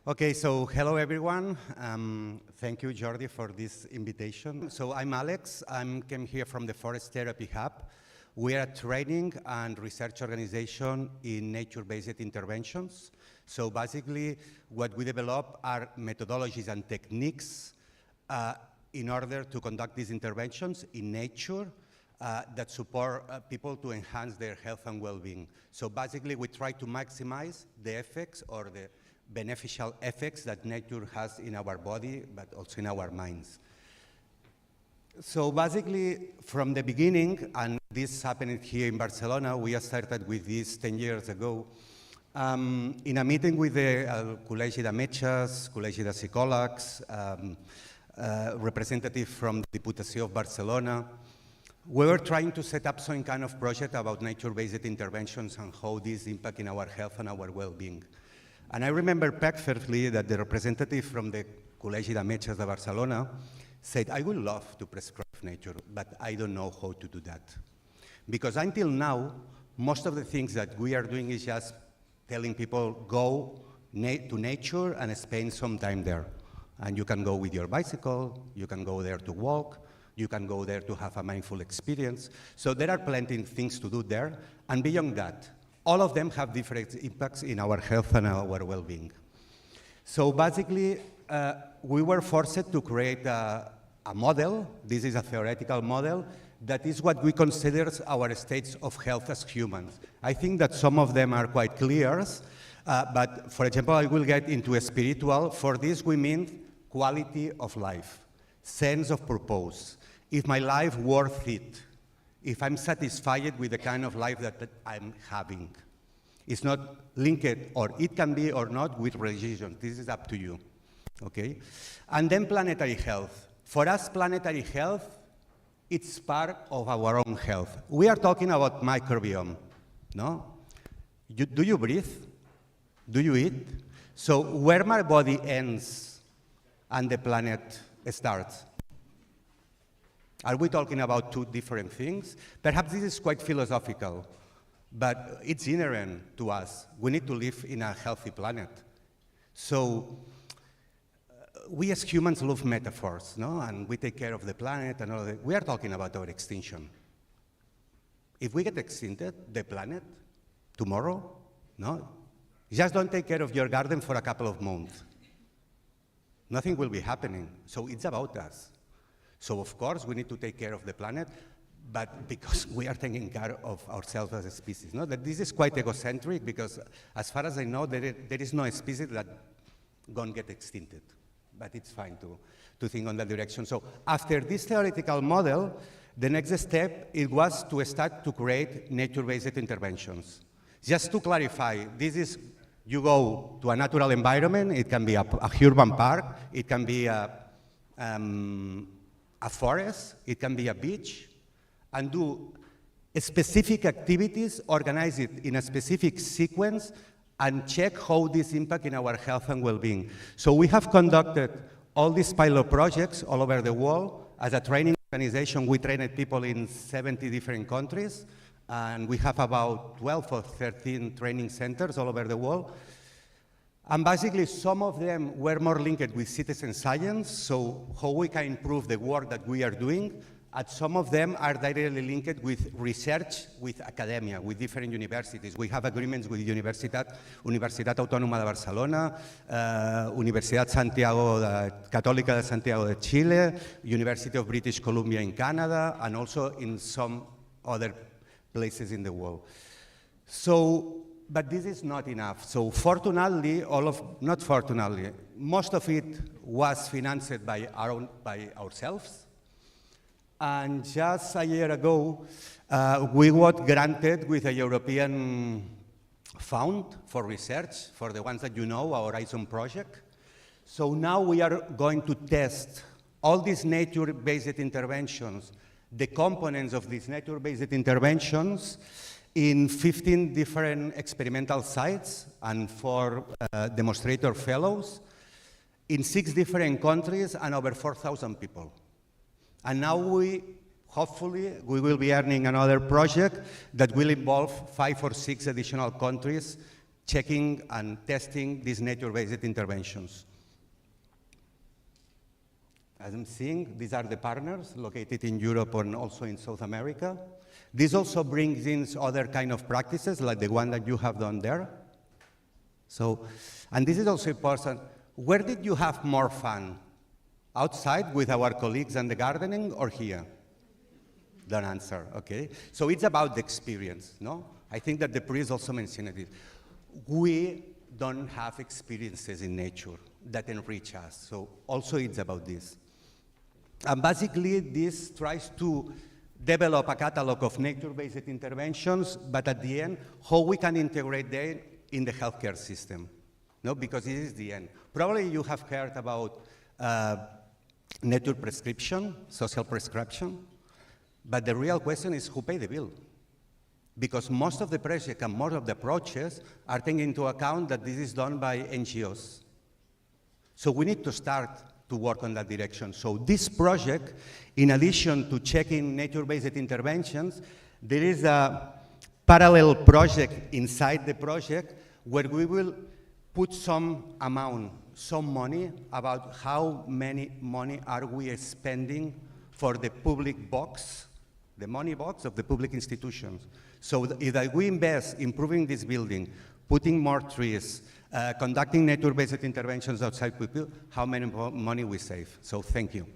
Okay, so hello everyone. Thank you, Jordi, for this invitation. So I'm Alex. I came here from the Forest Therapy Hub. We are a training and research organization in nature-based interventions. So basically, what we develop are methodologies and techniques in order to conduct these interventions in nature that support people to enhance their health and well-being. So basically, we try to maximize the effects or the beneficial effects that nature has in our body, but also in our minds. So basically, from the beginning, and this happened here in Barcelona, we started with this 10 years ago, in a meeting with the Col·legi de Metges, Col·legi de Psicòlegs, representative from the Diputació of Barcelona. We were trying to set up some kind of project about nature-based interventions and how these impact in our health and our well-being. And I remember perfectly that the representative from the Col·legi de Metges de Barcelona said, I would love to prescribe nature, but I don't know how to do that. Because until now, most of the things that we are doing is just telling people, go to nature and spend some time there. And you can go with your bicycle, you can go there to walk, you can go there to have a mindful experience. So there are plenty of things to do there. And beyond that, all of them have different impacts in our health and our well-being. So basically, we were forced to create a model. This is a theoretical model that is what we consider our states of health as humans. I think that some of them are quite clear, but for example, I will get into a spiritual. For this, we mean quality of life, sense of purpose. Is my life worth it? If I'm satisfied with the kind of life that I'm having. It's not linked, or it can be or not, with religion. This is up to you, okay? And then planetary health. For us, planetary health, it's part of our own health. We are talking about microbiome, no? Do you breathe? Do you eat? So where my body ends and the planet starts? Are we talking about two different things? Perhaps this is quite philosophical, but it's inherent to us. We need to live in a healthy planet. So we as humans love metaphors, no? And we take care of the planet and all that. We are talking about our extinction. If we get extincted, the planet, tomorrow, no? Just don't take care of your garden for a couple of months. Nothing will be happening. So it's about us. So of course, we need to take care of the planet, but because we are taking care of ourselves as a species. No? That this is quite egocentric, because as far as I know, there is no species that gonna get extincted. But it's fine to think on that direction. So after this theoretical model, the next step, it was to start to create nature-based interventions. Just to clarify, this is, you go to a natural environment, it can be a urban park, it can be a forest, it can be a beach, and do specific activities, organize it in a specific sequence, and check how this impact in our health and well-being. So we have conducted all these pilot projects all over the world. As a training organization, we trained people in 70 different countries, and we have about 12 or 13 training centers all over the world. And basically, some of them were more linked with citizen science, so how we can improve the work that we are doing. And some of them are directly linked with research, with academia, with different universities. We have agreements with Universitat Autònoma de Barcelona, Universitat Catòlica de Santiago de Chile, University of British Columbia in Canada, and also in some other places in the world. So, but this is not enough. So fortunately, not fortunately, most of it was financed by ourselves. And just a year ago, we got granted with a European fund for research, for the ones that you know, our Horizon project. So now we are going to test all these nature-based interventions, the components of these nature-based interventions, in 15 different experimental sites and 4 demonstrator fellows in 6 different countries and over 4,000 people. And now hopefully, we will be earning another project that will involve 5 or 6 additional countries checking and testing these nature-based interventions. As I'm seeing, these are the partners located in Europe and also in South America. This also brings in other kind of practices, like the one that you have done there. So, and this is also important. Where did you have more fun? Outside with our colleagues and the gardening, or here? Don't answer, okay? So it's about the experience, no? I think that the priest also mentioned it. We don't have experiences in nature that enrich us, so also it's about this. And basically, this tries to develop a catalog of nature-based interventions, but at the end, how we can integrate them in the healthcare system, no? Because this is the end. Probably you have heard about nature prescription, social prescription, but the real question is who pays the bill? Because most of the projects and most of the approaches are taking into account that this is done by NGOs. So we need to start to work on that direction. So this project, in addition to checking nature-based interventions, there is a parallel project inside the project where we will put some amount, some money about how many money are we spending for the public box, the money box of the public institutions. So if we invest in improving this building, putting more trees, conducting nature-based interventions outside people, how many money we save. So thank you.